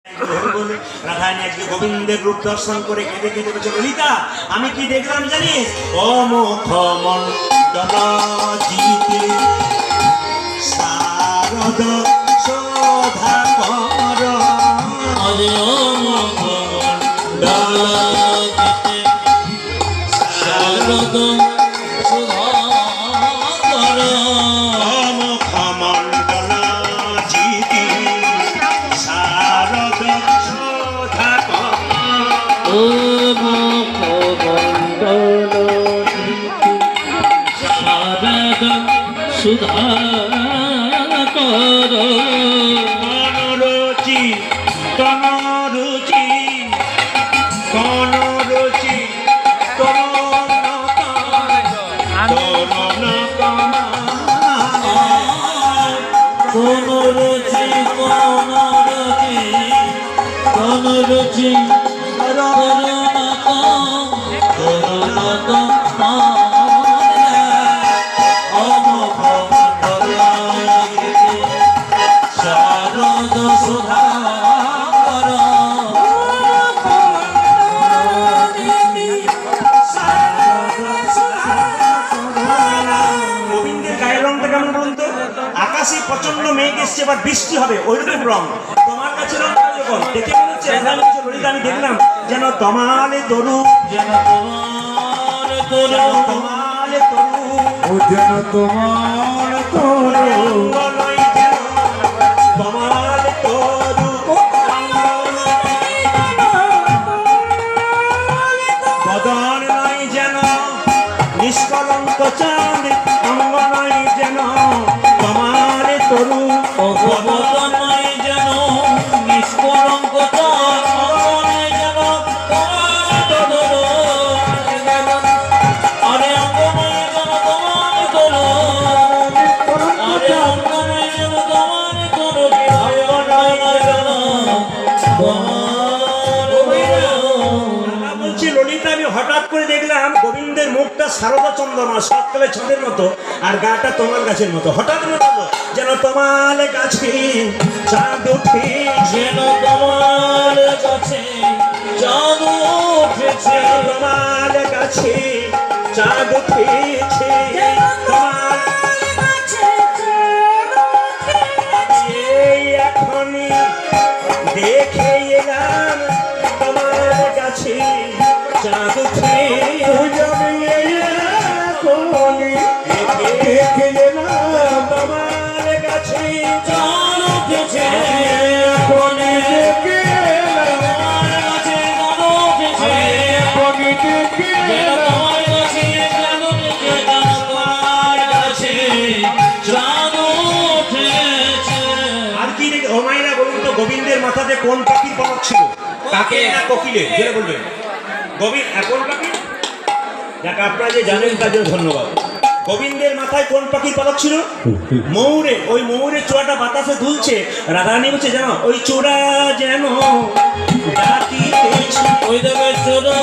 রাধারানী আজকে গোবিন্দের রূপ দর্শন করে কেঁদে কেঁদে বলছে, ললিতা আমি কি দেখলাম জানিস? অমুখ মণ্ডল জিতে শারদ শোধা কর। অমুখ মণ্ডল জিতে শারদ শোধা কর। অমুখ মণ্ডল জিতে শারদ শোধা কর। অমুখ মণ্ডল জিতে শারদ সুধা কর। কনরুচি কনরুচি কনরুচি কোনরুচি কোনরুচি কোনরুচি শারদ সুধা গোবিন্দের গায়ের রংটা কেমন বলুন তো? আকাশে প্রচন্ড মেঘ এসছে, এবার বৃষ্টি হবে, ওইরকম রং। তোমার কাছে রং যখন দেখে মনে হচ্ছে, ললিতা আমি দেখলাম যেন তমালে তরু, যেন তোমার তরু, তমালে তরু, ও যেন তোমার তরু অঙ্গনই যেন তমালে তরু, বদন নয় যেন নিষ্কলঙ্ক চাঁদ, অঙ্গ নয় যেন তমালে তরু। অবদনয় যেন নিষ্কলঙ্ক চাঁদ, অঙ্গনয় যেন তোমার তরু। আরে অঙ্গনয় যেন তোমার তরু, আরে অঙ্গনয় যেন তোমার তরু, অঙ্গনয় যেন তোমার তরু। বলছি ললিতা আমি হঠাৎ করে দেখলাম গোবিন্দের মুখটা শারদা চন্দ্রমা, শরৎকালে চাঁদের মতো, আর গাটা তোমার গাছের মতো। হঠাৎ মনে হলো যেন তোমার গাছে চাঁদ উঠে, যেন তোমার কাছে চাঁদ উঠেছে, তোমার গাছে চাঁদ উঠেছে, তোমার এই এখনই দেখে এলাম তোমার গাছে চাঁদ উঠে, দেখে এলাম তোমার গাছে চাঁদ উঠেছে, এখনই দেখে এলাম তোমার কাছে চাঁদ উঠেছে, এখনই দেখে যেন এলাম তোমার কাছে চাঁদ উঠেছে, যেন তোমার কাছে চাঁদ উঠেছে। আর কি দেখে ও মাইরা বলুন তো, গোবিন্দের মাথাতে কোন পাখির পলক ছিল? কাকে না কোকিলের? যেটা বলবেন গোবিন্দ কোন পাখি? যাকে আপনারা যে জানেন তার জন্য ধন্যবাদ। গোবিন্দের মাথায় কোন পাখির পলক ছিল? ময়ূরে। ওই ময়ূরের চূড়াটা বাতাসে দুলছে, রাধারানী বলছে জানো ওই চূড়া যেন ডাকিতেছে। ওই দেবে চোরা